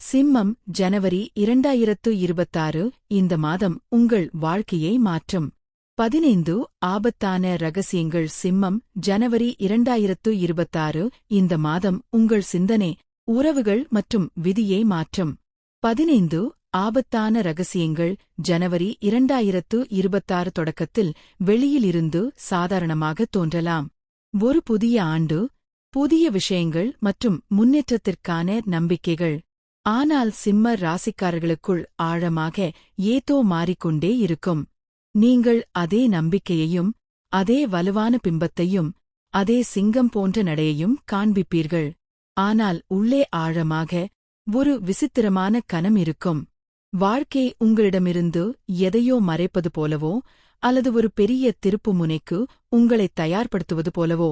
சிம்மம் ஜனவரி 2026 இந்த மாதம் உங்கள் வாழ்க்கையை மாற்றும் 15 ஆபத்தான ரகசியங்கள் சிம்மம் ஜனவரி 2026 இந்த மாதம் உங்கள் சிந்தனை உறவுகள் மற்றும் விதியை மாற்றும் 15 ஆபத்தான ரகசியங்கள் ஜனவரி 2026 தொடக்கத்தில் வெளியிலிருந்து சாதாரணமாக தோன்றலாம். ஒரு புதிய ஆண்டு, புதிய விஷயங்கள் மற்றும் முன்னேற்றத்திற்கான நம்பிக்கைகள். ஆனால் சிம்ம ராசிக்காரர்களுக்குள் ஆழமாக ஏதோ மாறிக்கொண்டே இருக்கும். நீங்கள் அதே நம்பிக்கையையும் அதே வலுவான பிம்பத்தையும் அதே சிங்கம் போன்ற நடையையும் காண்பிப்பீர்கள். ஆனால் உள்ளே ஆழமாக ஒரு விசித்திரமான கனம் இருக்கும். வாழ்க்கை உங்களிடமிருந்து எதையோ மறைப்பது போலவோ அல்லது ஒரு பெரிய திருப்புமுனைக்கு உங்களை தயார்படுத்துவது போலவோ.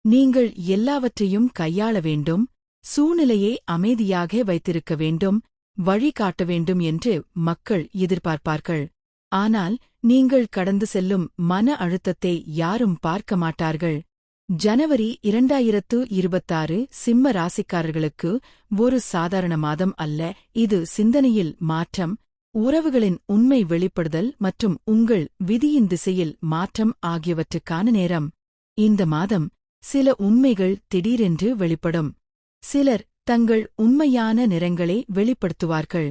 நீங்கள் எல்லாவற்றையும் கையாள வேண்டும், சூழ்நிலையை அமைதியாக வைத்திருக்க வேண்டும், வழிகாட்ட வேண்டும் என்று மக்கள் எதிர்பார்ப்பார்கள். ஆனால் நீங்கள் கடந்து செல்லும் மன அழுத்தத்தை யாரும் பார்க்க மாட்டார்கள். ஜனவரி 2026 சிம்ம ராசிக்காரர்களுக்கு ஒரு சாதாரண மாதம் அல்ல. இது சிந்தனையில் மாற்றம், உறவுகளின் உண்மை வெளிப்படுதல் மற்றும் உங்கள் விதியின் திசையில் மாற்றம் ஆகியவற்றுக்கான நேரம். இந்த மாதம் சில உண்மைகள் திடீரென்று வெளிப்படும். சிலர் தங்கள் உண்மையான நிறங்களை வெளிப்படுத்துவார்கள்.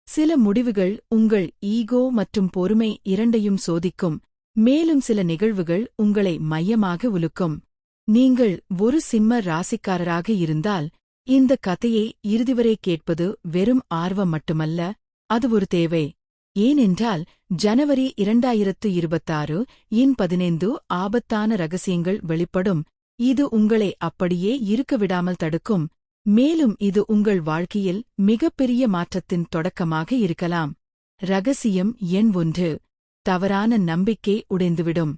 சில முடிவுகள் உங்கள் ஈகோ மற்றும் பொறுமை இரண்டையும் சோதிக்கும். மேலும் சில நிகழ்வுகள் உங்களை மையமாக உலுக்கும். நீங்கள் ஒரு சிம்ம ராசிக்காரராக இருந்தால் இந்த கதையை இறுதிவரை கேட்பது வெறும் ஆர்வம் மட்டுமல்ல, அது ஒரு தேவை. ஏனென்றால் ஜனவரி 2026 இன் 15 ஆபத்தான ரகசியங்கள் வெளிப்படும். இது உங்களை அப்படியே இருக்க விடாமல் தடுக்கும். மேலும் இது உங்கள் வாழ்க்கையில் மிகப்பெரிய மாற்றத்தின் தொடக்கமாக இருக்கலாம். ரகசியம் எண் 1. தவறான நம்பிக்கை உடைந்துவிடும்.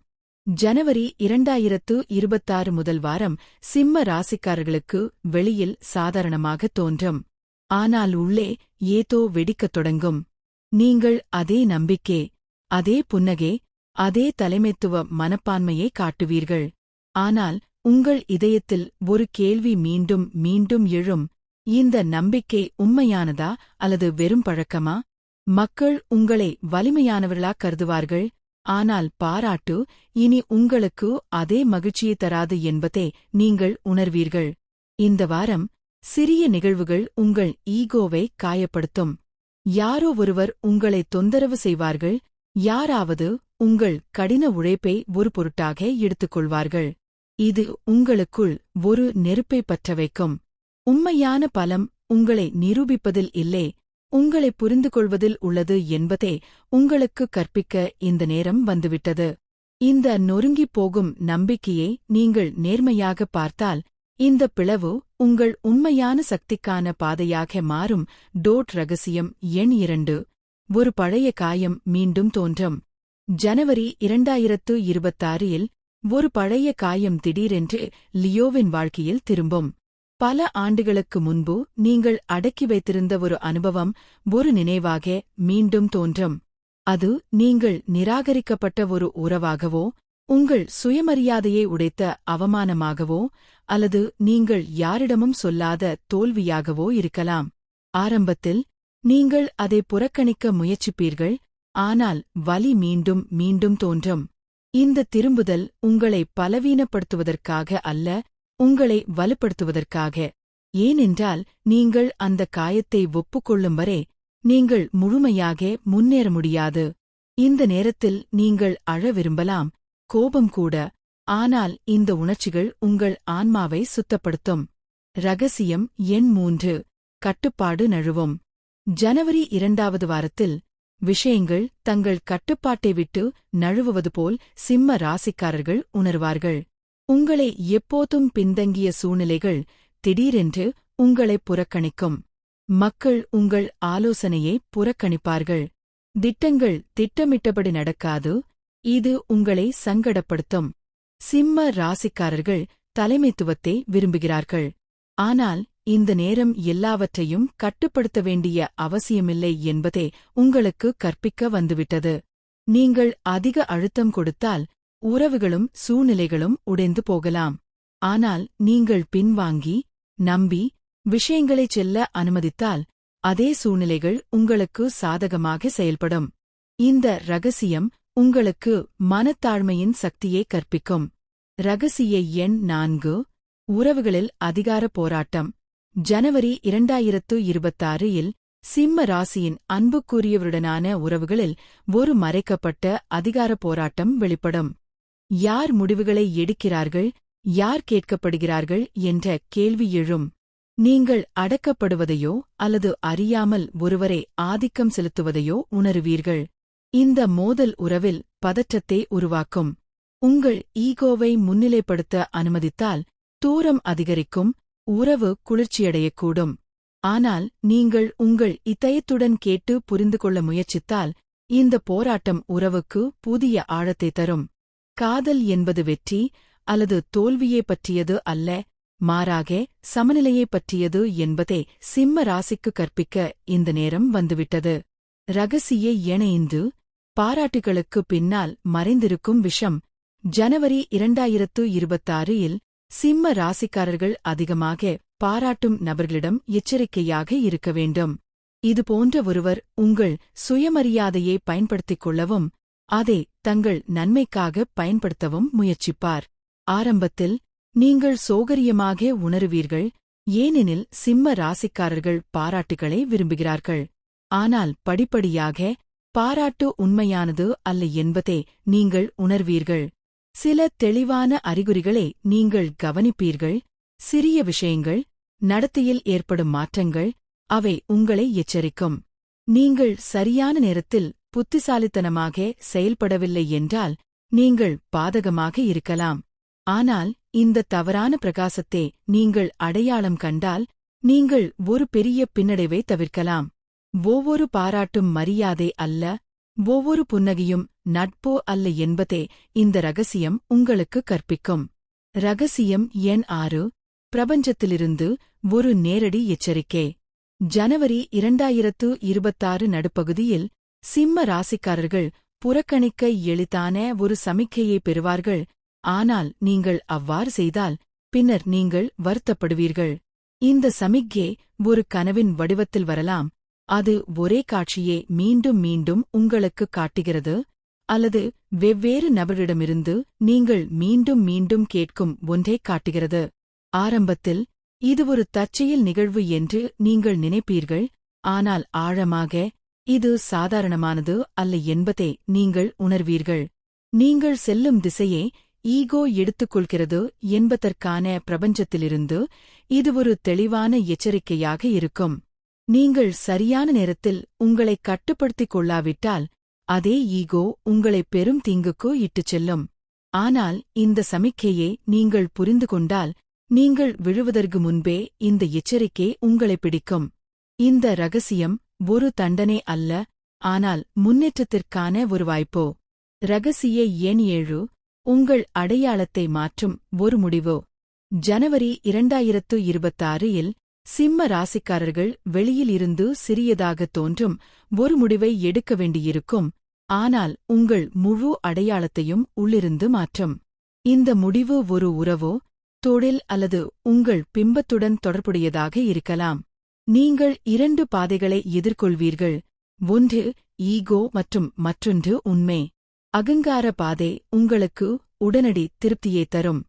ஜனவரி 2026 முதல் வாரம் சிம்ம ராசிக்காரர்களுக்கு வெளியில் சாதாரணமாக தோன்றும். ஆனால் உள்ளே ஏதோ வெடிக்கத் தொடங்கும். நீங்கள் அதே நம்பிக்கை, அதே புன்னகை, அதே தலைமைத்துவ மனப்பான்மையை காட்டுவீர்கள். ஆனால் உங்கள் இதயத்தில் ஒரு கேள்வி மீண்டும் மீண்டும் எழும். இந்த நம்பிக்கை உண்மையானதா அல்லது வெறும் பழக்கமா? மக்கள் உங்களை வலிமையானவர்களா கருதுவார்கள். ஆனால் பாராட்டு இனி உங்களுக்கு அதே மகிழ்ச்சியை தராது என்பதை நீங்கள் உணர்வீர்கள். இந்த வாரம் சிறிய நிகழ்வுகள் உங்கள் ஈகோவை காயப்படுத்தும். யாரோ ஒருவர் உங்களை தொந்தரவு செய்வார்கள். யாராவது உங்கள் கடின உழைப்பை ஒரு பொருட்டாக எடுத்துக்கொள்வார்கள். இது உங்களுக்குள் ஒரு நெருப்பை பற்ற வைக்கும். உண்மையான பலம் உங்களை நிரூபிப்பதில் இல்லை, உங்களை புரிந்துகொள்வதில் உள்ளது என்பதை உங்களுக்கு கற்பிக்க இந்த நேரம் வந்துவிட்டது. இந்த நொறுங்கிப் போகும் நம்பிக்கையை நீங்கள் நேர்மையாக பார்த்தால் இந்த பிளவு உங்கள் உண்மையான சக்திக்கான பாதையாக மாறும். ரகசியம் எண் 2. ஒரு பழைய காயம் மீண்டும் தோன்றும். ஜனவரி 2026 இல் ஒரு பழைய காயம் திடீரென்று லியோவின் வாழ்க்கையில் திரும்பும். பல ஆண்டுகளுக்கு முன்பு நீங்கள் அடக்கி வைத்திருந்த ஒரு அனுபவம் ஒரு நினைவாக மீண்டும் தோன்றும். அது நீங்கள் நிராகரிக்கப்பட்ட ஒரு உறவாகவோ, உங்கள் சுயமரியாதையை உடைத்த அவமானமாகவோ அல்லது நீங்கள் யாரிடமும் சொல்லாத தோல்வியாகவோ இருக்கலாம். ஆரம்பத்தில் நீங்கள் அதை புறக்கணிக்க முயற்சிப்பீர்கள், ஆனால் வலி மீண்டும் மீண்டும் தோன்றும். இந்த திரும்புதல் உங்களை பலவீனப்படுத்துவதற்காக அல்ல, உங்களை வலுப்படுத்துவதற்காக. ஏனென்றால் நீங்கள் அந்த காயத்தை ஒப்புக்கொள்ளும் வரை நீங்கள் முழுமையாக முன்னேற முடியாது. இந்த நேரத்தில் நீங்கள் அழ விரும்பலாம், கோபம் கூட. ஆனால் இந்த உணர்ச்சிகள் உங்கள் ஆன்மாவை சுத்தப்படுத்தும். ரகசியம் எண் 3. கட்டுப்பாடு நழுவும். ஜனவரி 2வது வாரத்தில் விஷயங்கள் தங்கள் கட்டுப்பாட்டை விட்டு நழுவுவது போல் சிம்ம ராசிக்காரர்கள் உணர்வார்கள். உங்களை எப்போதும் பின்தங்கிய சூழ்நிலைகள் திடீரென்று உங்களை புறக்கணிக்கும். மக்கள் உங்கள் ஆலோசனையை புறக்கணிப்பார்கள். திட்டங்கள் திட்டமிட்டபடி நடக்காது. இது உங்களை சங்கடப்படுத்தும். சிம்ம ராசிக்காரர்கள் தலைமைத்துவத்தை விரும்புகிறார்கள். ஆனால் இந்த நேரம் எல்லாவற்றையும் கட்டுப்படுத்த வேண்டிய அவசியமில்லை என்பதை உங்களுக்கு கற்பிக்க வந்துவிட்டது. நீங்கள் அதிக அழுத்தம் கொடுத்தால் உறவுகளும் சூழ்நிலைகளும் உடைந்து போகலாம். ஆனால் நீங்கள் பின்வாங்கி, நம்பி, விஷயங்களைச் செல்ல அனுமதித்தால் அதே சூழ்நிலைகள் உங்களுக்கு சாதகமாக செயல்படும். இந்த ரகசியம் உங்களுக்கு மனத்தாழ்மையின் சக்தியை கற்பிக்கும். ரகசிய எண் 4. உறவுகளில் அதிகார போராட்டம். ஜனவரி 2026 இல் சிம்ம ராசியின் அன்புக்குரியவருடனான உறவுகளில் ஒரு மறைக்கப்பட்ட அதிகார போராட்டம் வெளிப்படும். யார் முடிவுகளை எடுக்கிறார்கள், யார் கேட்கப்படுகிறார்கள் என்ற கேள்வி எழும். நீங்கள் அடக்கப்படுவதையோ அல்லது அறியாமல் ஒருவரை ஆதிக்கம் செலுத்துவதையோ உணருவீர்கள். இந்த மோதல் உறவில் பதற்றத்தை உருவாக்கும். உங்கள் ஈகோவை முன்னிலைப்படுத்த அனுமதித்தால் தூரம் அதிகரிக்கும், உறவு குளிர்ச்சியடையக்கூடும். ஆனால் நீங்கள் உங்கள் இதயத்துடன் கேட்டு புரிந்து கொள்ள முயற்சித்தால் இந்த போராட்டம் உறவுக்கு புதிய ஆழத்தை தரும். காதல் என்பது வெற்றி அல்லது தோல்வியை பற்றியது அல்ல, மாறாக சமநிலையை பற்றியது என்பதை சிம்ம ராசிக்கு கற்பிக்க இந்த நேரம் வந்துவிட்டது. ரகசிய எண் 5. பாராட்டுகளுக்கு பின்னால் மறைந்திருக்கும் விஷம். ஜனவரி 2026 இல் சிம்ம ராசிக்காரர்கள் அதிகமாக பாராட்டும் நபர்களிடம் எச்சரிக்கையாக இருக்க வேண்டும். இதுபோன்ற ஒருவர் உங்கள் சுயமரியாதையை பயன்படுத்திக் கொள்ளவும் அதை தங்கள் நன்மைக்காக பயன்படுத்தவும் முயற்சிப்பார். ஆரம்பத்தில் நீங்கள் சோகரியமாக உணருவீர்கள், ஏனெனில் சிம்ம ராசிக்காரர்கள் பாராட்டுகளை விரும்புகிறார்கள். ஆனால் படிப்படியாக பாராட்டு உண்மையானது அல்ல என்பதை நீங்கள் உணர்வீர்கள். சில தெளிவான அறிகுறிகளை நீங்கள் கவனிப்பீர்கள். சிறிய விஷயங்கள், நடத்தையில் ஏற்படும் மாற்றங்கள், அவை உங்களை எச்சரிக்கும். நீங்கள் சரியான நேரத்தில் புத்திசாலித்தனமாக செயல்படவில்லை என்றால் நீங்கள் பாதகமாக இருக்கலாம். ஆனால் இந்த தவறான பிரகாசத்தை நீங்கள் அடையாளம் கண்டால் நீங்கள் ஒரு பெரிய பின்னடைவை தவிர்க்கலாம். ஒவ்வொரு பாராட்டும் மரியாதை அல்ல, ஒவ்வொரு புன்னகையும் நட்போ அல்ல என்பதே இந்த ரகசியம் உங்களுக்கு கற்பிக்கும். ரகசியம் எண் 6. பிரபஞ்சத்திலிருந்து ஒரு நேரடி எச்சரிக்கை. ஜனவரி 2026 நடுப்பகுதியில் சிம்ம ராசிக்காரர்கள் புறக்கணிக்க எளிதான ஒரு சமிக்கையை பெறுவார்கள். ஆனால் நீங்கள் அவ்வாறு செய்தால் பின்னர் நீங்கள் வருத்தப்படுவீர்கள். இந்த சமிக்ஞை ஒரு கனவின் வடிவத்தில் வரலாம். அது ஒரே காட்சியை மீண்டும் மீண்டும் உங்களுக்கு காட்டுகிறது, அல்லது வெவ்வேறு நபரிடமிருந்து நீங்கள் மீண்டும் மீண்டும் கேட்கும் ஒன்றைக் காட்டுகிறது. ஆரம்பத்தில் இது ஒரு தற்செயல் நிகழ்வு என்று நீங்கள் நினைப்பீர்கள், ஆனால் ஆழமாக இது சாதாரணமானது அல்ல என்பதை நீங்கள் உணர்வீர்கள். நீங்கள் செல்லும் திசையை ஈகோ எடுத்துக்கொள்கிறது என்பதற்கான பிரபஞ்சத்திலிருந்து இது ஒரு தெளிவான எச்சரிக்கையாக இருக்கும். நீங்கள் சரியான நேரத்தில் உங்களை கட்டுப்படுத்திக் கொள்ளாவிட்டால் அதே ஈகோ உங்களை பெரும் தீங்குக்கு இட்டுச் செல்லும். ஆனால் இந்த சமிக்கையை நீங்கள் புரிந்து கொண்டால் நீங்கள் விழுவதற்கு முன்பே இந்த எச்சரிக்கை உங்களை பிடிக்கும். இந்த ரகசியம் ஒரு தண்டனை அல்ல, ஆனால் முன்னேற்றத்திற்கான ஒரு வாய்ப்போ. ரகசிய எண் 7. உங்கள் அடையாளத்தை மாற்றும் ஒரு முடிவு. ஜனவரி 2026 இல் சிம்ம ராசிக்காரர்கள் வெளியில் இருந்து சிறியதாக தோன்றும் ஒரு முடிவை எடுக்க வேண்டியிருக்கும், ஆனால் உங்கள் முழு அடையாளத்தையும் உள்ளிருந்து மாற்றும். இந்த முடிவு ஒரு உறவோ, தொழில் அல்லது உங்கள் பிம்பத்துடன் தொடர்புடையதாக இருக்கலாம். நீங்கள் 2 பாதைகளை எதிர்கொள்வீர்கள், ஒன்று ஈகோ மற்றும் மற்றொன்று உண்மை. அகங்கார பாதை உங்களுக்கு உடனடி திருப்தியை தரும்.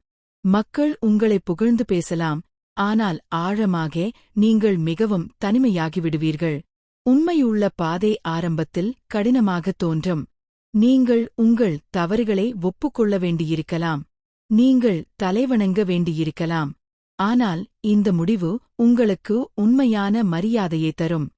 மக்கள் உங்களை புகழ்ந்து பேசலாம், ஆனால் ஆழமாக நீங்கள் மிகவும் தனிமையாகிவிடுவீர்கள். உண்மையுள்ள பாதை ஆரம்பத்தில் கடினமாக தோன்றும். நீங்கள் உங்கள் தவறுகளை ஒப்புக்கொள்ள வேண்டியிருக்கலாம், நீங்கள் தலைவணங்க வேண்டியிருக்கலாம். ஆனால் இந்த முடிவு உங்களுக்கு உண்மையான மரியாதையை தரும்.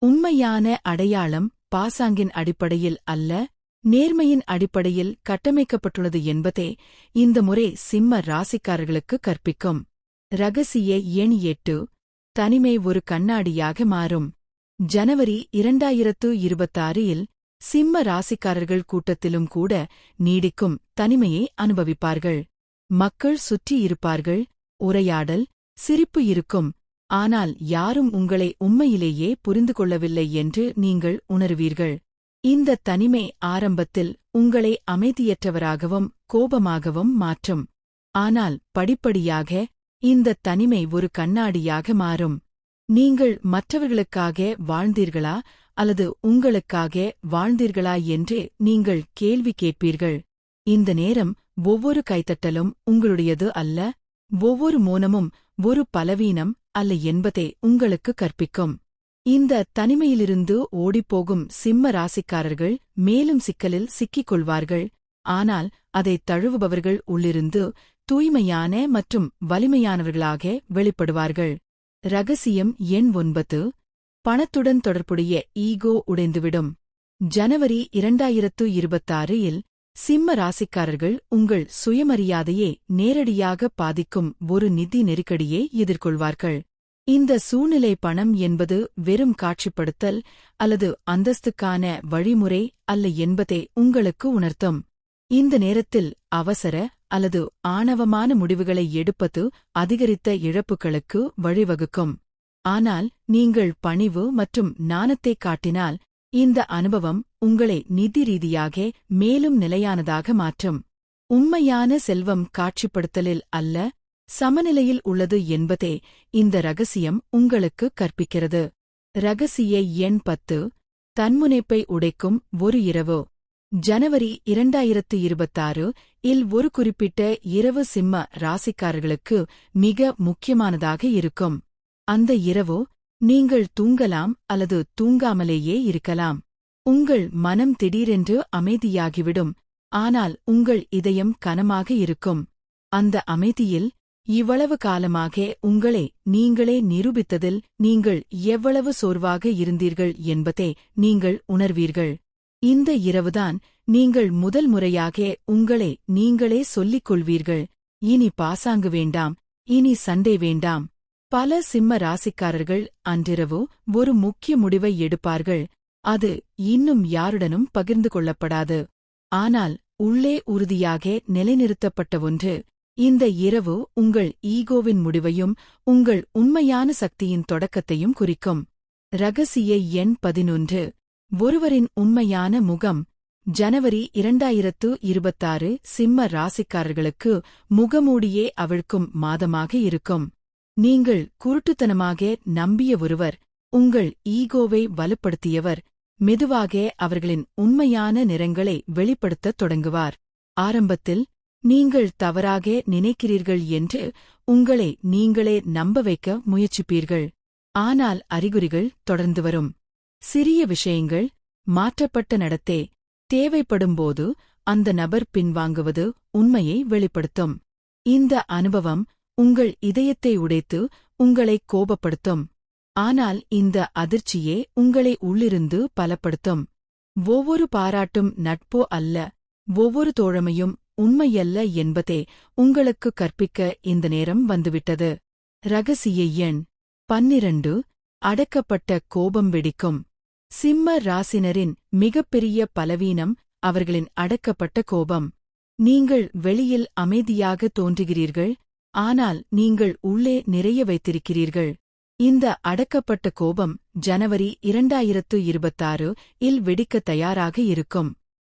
உண்மையான அடையாளம் பாசாங்கின் அடிப்படையில் அல்ல, நேர்மையின் அடிப்படையில் கட்டமைக்கப்பட்டுள்ளது என்பதே இந்த முறை சிம்ம ராசிக்காரர்களுக்கு கற்பிக்கும். ரகசிய எண் 8. தனிமை ஒரு கண்ணாடியாக மாறும். ஜனவரி 2026 இல் சிம்ம ராசிக்காரர்கள் கூட்டத்திலும் கூட நீடிக்கும் தனிமையை அனுபவிப்பார்கள். மக்கள் சுற்றி இருப்பார்கள், உரையாடல், சிரிப்பு இருக்கும், ஆனால் யாரும் உங்களை உண்மையிலேயே புரிந்து கொள்ளவில்லை என்று நீங்கள் உணருவீர்கள். இந்த தனிமை ஆரம்பத்தில் உங்களை அமைதியற்றவராகவும் கோபமாகவும் மாற்றும். ஆனால் படிப்படியாக இந்த தனிமை ஒரு கண்ணாடியாக மாறும். நீங்கள் மற்றவர்களுக்காக வாழ்ந்தீர்களா அல்லது உங்களுக்காக வாழ்ந்தீர்களா என்று நீங்கள் கேள்வி கேட்பீர்கள். இந்த நேரம் ஒவ்வொரு கைத்தட்டலும் உங்களுடையது அல்ல, ஒவ்வொரு மௌனமும் ஒரு பலவீனம் அல்ல என்பதை உங்களுக்கு கற்பிக்கும். இந்த தனிமையிலிருந்து ஓடிப்போகும் சிம்ம ராசிக்காரர்கள் மேலும் சிக்கலில் சிக்கிக் கொள்வார்கள். ஆனால் அதை தழுவுபவர்கள் உள்ளிருந்து தூய்மையான மற்றும் வலிமையானவர்களாக வெளிப்படுவார்கள். ரகசியம் எண் 9. பணத்துடன் தொடர்புடைய ஈகோ உடைந்துவிடும். ஜனவரி 2026 இல் சிம்ம ராசிக்காரர்கள் உங்கள் சுயமரியாதையை நேரடியாக பாதிக்கும் ஒரு நிதி நெருக்கடியை எதிர்கொள்வார்கள். இந்த சூழ்நிலை பணம் என்பது வெறும் காட்சிப்படுத்தல் அல்லது அந்தஸ்துக்கான வழிமுறை அல்ல என்பதை உங்களுக்கு உணர்த்தும். இந்த நேரத்தில் அவசர அல்லது ஆணவமான முடிவுகளை எடுப்பது அதிகரித்த இழப்புகளுக்கு வழிவகுக்கும். ஆனால் நீங்கள் பணிவு மற்றும் ஞானத்தைக் காட்டினால் இந்த அனுபவம் உங்களை நிதி ரீதியாக மேலும் நிலையானதாக மாற்றும். உண்மையான செல்வம் காட்சிப்படுத்தலில் அல்ல, சமநிலையில் உள்ளது என்பதே இந்த ரகசியம் உங்களுக்கு கற்பிக்கிறது. ரகசிய எண் 10. தன்முனைப்பை உடைக்கும் ஒரு இரவு. ஜனவரி 2026 இல் ஒரு குறிப்பிட்ட இரவு சிம்ம ராசிக்காரர்களுக்கு மிக முக்கியமானதாக இருக்கும். அந்த இரவு நீங்கள் தூங்கலாம் அல்லது தூங்காமலேயே இருக்கலாம். உங்கள் மனம் திடீரென்று அமைதியாகிவிடும், ஆனால் உங்கள் இதயம் கனமாக இருக்கும். அந்த அமைதியில் இவ்வளவு காலமாக உங்களை நீங்களே நிரூபித்ததில் நீங்கள் எவ்வளவு சோர்வாக இருந்தீர்கள் என்பதை நீங்கள் உணர்வீர்கள். இந்த இரவுதான் நீங்கள் முதல் முறையாக உங்களை நீங்களே சொல்லிக் கொள்வீர்கள், இனி பாசாங்கு வேண்டாம், இனி சண்டை வேண்டாம். பல சிம்ம ராசிக்காரர்கள் அன்றிரவு ஒரு முக்கிய முடிவை எடுப்பார்கள். அது இன்னும் யாருடனும் பகிர்ந்து கொள்ளப்படாது, ஆனால் உள்ளே உறுதியாக நிலைநிறுத்தப்பட்ட ஒன்று. இந்த இரவு உங்கள் ஈகோவின் முடிவையும் உங்கள் உண்மையான சக்தியின் தொடக்கத்தையும் குறிக்கும். ரகசிய எண் 11. ஒருவரின் உண்மையான முகம். ஜனவரி 2026 சிம்ம ராசிக்காரர்களுக்கு முகமூடியே அவிழ்க்கும் மாதமாக இருக்கும். நீங்கள் குருட்டுத்தனமாக நம்பிய ஒருவர், உங்கள் ஈகோவை வலுப்படுத்தியவர், மெதுவாக அவர்களின் உண்மையான நிறங்களை வெளிப்படுத்தத் தொடங்குவார். ஆரம்பத்தில் நீங்கள் தவறாக நினைக்கிறீர்கள் என்று உங்களை நீங்களே நம்ப வைக்க முயற்சிப்பீர்கள். ஆனால் அறிகுறிகள் தொடர்ந்து வரும். சிறிய விஷயங்கள், மாற்றப்பட்ட நடத்தை, தேவைப்படும்போது அந்த நபர் பின்வாங்குவது உண்மையை வெளிப்படுத்தும். இந்த அனுபவம் உங்கள் இதயத்தை உடைத்து உங்களை கோபப்படுத்தும். ஆனால் இந்த அதிர்ச்சியே உங்களை உள்ளிருந்து பலப்படுத்தும். ஒவ்வொரு பாராட்டும் நட்போ அல்ல, ஒவ்வொரு தோழமையும் உண்மையல்ல என்பதை உங்களுக்கு கற்பிக்க இந்த நேரம் வந்துவிட்டது. ரகசிய எண் 12. அடக்கப்பட்ட கோபம் வெடிக்கும். சிம்ம ராசினரின் மிகப்பெரிய பலவீனம் அவர்களின் அடக்கப்பட்ட கோபம். நீங்கள் வெளியில் அமைதியாக தோன்றுகிறீர்கள், ஆனால் நீங்கள் உள்ளே நிறைய வைத்திருக்கிறீர்கள். இந்த அடக்கப்பட்ட கோபம் ஜனவரி 2026 இல் வெடிக்க தயாராக இருக்கும்.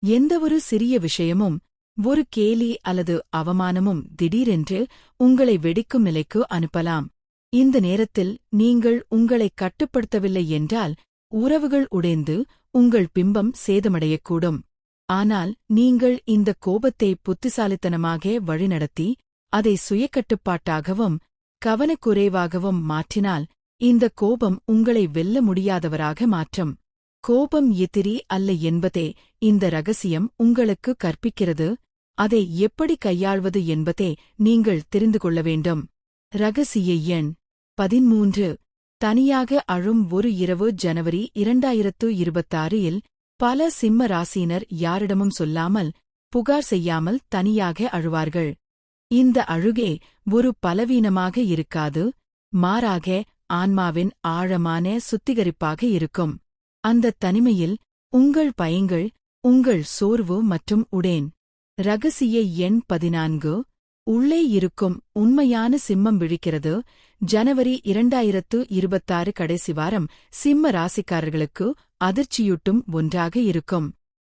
எந்தவொரு சிறிய விஷயமும், ஒரு கேலி அல்லது அவமானமும் திடீரென்று உங்களை வெடிக்கும் நிலைக்கு அனுப்பலாம். இந்த நேரத்தில் நீங்கள் உங்களை கட்டுப்படுத்தவில்லை என்றால் உறவுகள் உடைந்து உங்கள் பிம்பம் சேதமடையக்கூடும். ஆனால் நீங்கள் இந்த கோபத்தை புத்திசாலித்தனமாக வழிநடத்தி அதை சுயக்கட்டுப்பாட்டாகவும் கவனக்குறைவாகவும் மாற்றினால் இந்த கோபம் உங்களை வெல்ல முடியாதவராக மாற்றும். கோபம் எதிரி அல்ல என்பதே இந்த ரகசியம் உங்களுக்கு கற்பிக்கிறது. அதை எப்படி கையாள்வது என்பதை நீங்கள் தெரிந்து கொள்ள வேண்டும். ரகசிய எண் 13. தனியாக அழும் ஒரு இரவு. ஜனவரி 2026 இல் பல சிம்ம ராசியினர் யாரிடமும் சொல்லாமல், புகார் செய்யாமல் தனியாக அழுவார்கள். இந்த அழுகை ஒரு பலவீனமாக இருக்காது, மாறாக ஆன்மாவின் ஆழமான சுத்திகரிப்பாக இருக்கும். அந்த தனிமையில் உங்கள் பயங்கள், உங்கள் சோர்வு மற்றும் உடேன். ரகசிய எண் 14. உள்ளே இருக்கும் உண்மையான சிம்மம் விழிக்கிறது. ஜனவரி 2026 கடைசி வாரம் சிம்ம ராசிக்காரர்களுக்கு அதிர்ச்சியூட்டும் ஒன்றாக இருக்கும்.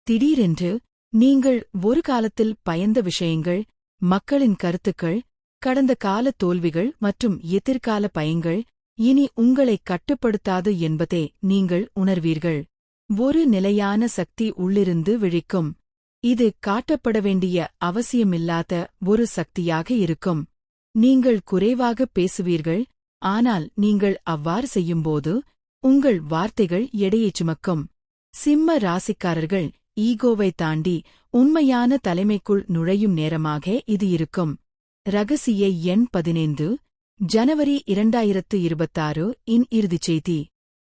திடீரென்று நீங்கள் ஒரு காலத்தில் பயந்த விஷயங்கள், மக்களின் கருத்துக்கள், கடந்த கால தோல்விகள் மற்றும் எதிர்கால பயங்கள் இனி உங்களை கட்டுப்படுத்தாது என்பதை நீங்கள் உணர்வீர்கள். ஒரு நிலையான சக்தி உள்ளிருந்து விழிக்கும். இது காட்டப்பட வேண்டிய அவசியமில்லாத ஒரு சக்தியாக இருக்கும். நீங்கள் குறைவாக பேசுவீர்கள், ஆனால் நீங்கள் அவ்வாறு செய்யும்போது உங்கள் வார்த்தைகள் எடையைச் சுமக்கும். சிம்ம ராசிக்காரர்கள் ஈகோவை தாண்டி உண்மையான தலைமைக்குள் நுழையும் நேரமாக இது இருக்கும். ரகசிய எண் 15 ஜனவரி 2026 இன் இறுதிச் செய்தி.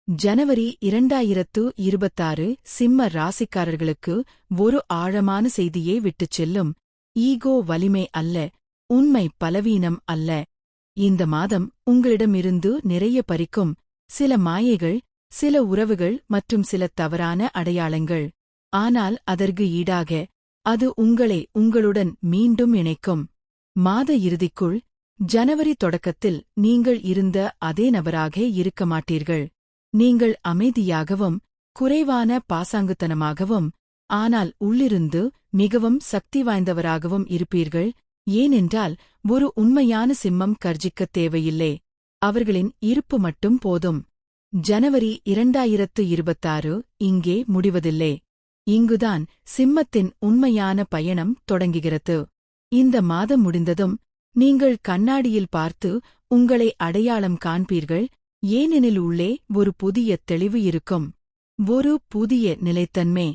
ஜனவரி 2026 சிம்ம ராசிக்காரர்களுக்கு ஒரு ஆழமான செய்தியை விட்டுச் செல்லும். ஈகோ வலிமை அல்ல, உண்மை பலவீனம் அல்ல. இந்த மாதம் உங்களிடமிருந்து நிறைய பறிக்கும். சில மாயைகள், சில உறவுகள் மற்றும் சில தவறான அடையாளங்கள். ஆனால் அதற்கு ஈடாக அது உங்களை உங்களுடன் மீண்டும் இணைக்கும். மாத இறுதிக்குள், ஜனவரி தொடக்கத்தில் நீங்கள் இருந்த அதே நபராக இருக்க மாட்டீர்கள். நீங்கள் அமைதியாகவும் குறைவான பாசாங்குத்தனமாகவும் ஆனால் உள்ளிருந்து மிகவும் சக்தி வாய்ந்தவராகவும் இருப்பீர்கள். ஏனென்றால் ஒரு உண்மையான சிம்மம் கர்ஜிக்கத் தேவையில்லை, அவர்களின் இருப்பு மட்டும் போதும். ஜனவரி 2026 இங்கே முடிவதில்லை. இங்குதான் சிம்மத்தின் உண்மையான பயணம் தொடங்குகிறது. இந்த மாதம் முடிந்ததும் நீங்கள் கண்ணாடியில் பார்த்து உங்களை அடையாளம் காண்பீர்கள். ஏனெனில் உள்ளே ஒரு புதிய தெளிவு இருக்கும், ஒரு புதிய நிலைத்தன்மை.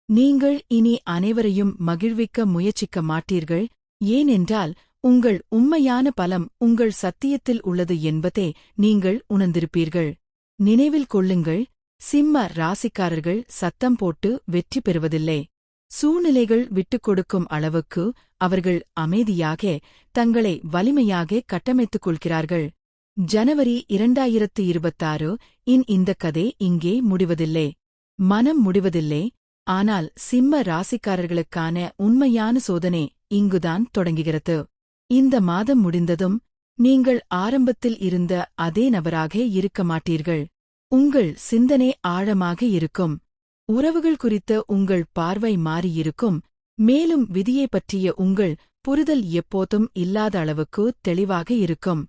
நீங்கள் இனி அனைவரையும் மகிழ்விக்க முயற்சிக்க மாட்டீர்கள், ஏனென்றால் உங்கள் உண்மையான பலம் உங்கள் சத்தியத்தில் உள்ளது என்பதை நீங்கள் உணர்ந்திருப்பீர்கள். நினைவில் கொள்ளுங்கள், சிம்ம ராசிக்காரர்கள் சத்தம் போட்டு வெற்றி பெறுவதில்லை. சூழ்நிலைகள் விட்டுக் கொடுக்கும் அளவுக்கு அவர்கள் அமைதியாக தங்களை வலிமையாக கட்டமைத்துக் கொள்கிறார்கள். ஜனவரி 2026 இன் இந்த கதை இங்கே முடிவதில்லை. மனம் முடிவதில்லை, ஆனால் சிம்ம ராசிக்காரர்களுக்கான உண்மையான சோதனை இங்குதான் தொடங்குகிறது. இந்த மாதம் முடிந்ததும் நீங்கள் ஆரம்பத்தில் இருந்த அதே நபராக இருக்க மாட்டீர்கள். உங்கள் சிந்தனை ஆழமாக இருக்கும். உறவுகள் குறித்த உங்கள் பார்வை மாறியிருக்கும். மேலும் விதியை பற்றிய உங்கள் புரிதல் எப்போதும் இல்லாத அளவுக்கு தெளிவாக இருக்கும்.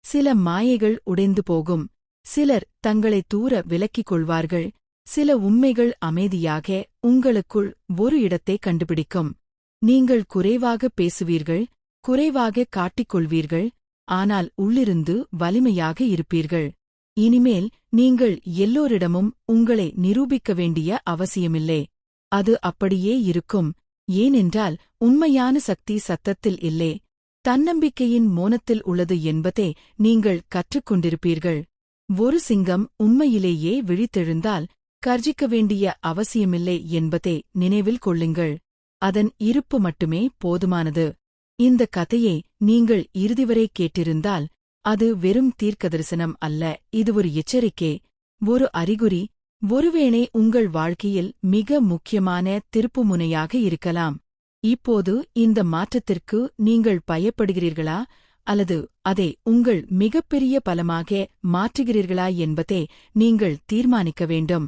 சில மாயைகள் உடைந்து போகும். சிலர் தங்களை தூர விலக்கிக் கொள்வார்கள். சில உண்மைகள் அமைதியாக உங்களுக்குள் ஒரு இடத்தை கண்டுபிடிக்கும். நீங்கள் குறைவாக பேசுவீர்கள், குறைவாக காட்டிக்கொள்வீர்கள், ஆனால் உள்ளிருந்து வலிமையாக இருப்பீர்கள். இனிமேல் நீங்கள் எல்லோரிடமும் உங்களை நிரூபிக்க வேண்டிய அவசியமில்லை. அது அப்படியே இருக்கும், ஏனென்றால் உண்மையான சக்தி சத்தத்தில் இல்லை, தன்னம்பிக்கையின் மோனத்தில் உள்ளது என்பதை நீங்கள் கற்றுக்கொண்டிருப்பீர்கள். ஒரு சிங்கம் உண்மையிலேயே விழித்தெழுந்தால் கர்ஜிக்க வேண்டிய அவசியமில்லை என்பதை நினைவில் கொள்ளுங்கள். அதன் இருப்பு மட்டுமே போதுமானது. இந்த கதையை நீங்கள் இறுதிவரை கேட்டிருந்தால் அது வெறும் தீர்க்கதரிசனம் அல்ல, இது ஒரு எச்சரிக்கை, ஒரு அறிகுறி, ஒருவேளை உங்கள் வாழ்க்கையில் மிக முக்கியமான திருப்புமுனையாக இருக்கலாம். இப்போது இந்த மாற்றத்திற்கு நீங்கள் பயப்படுகிறீர்களா அல்லது அதை உங்கள் மிகப்பெரிய பலமாக மாற்றுகிறீர்களா என்பதை நீங்கள் தீர்மானிக்க வேண்டும்.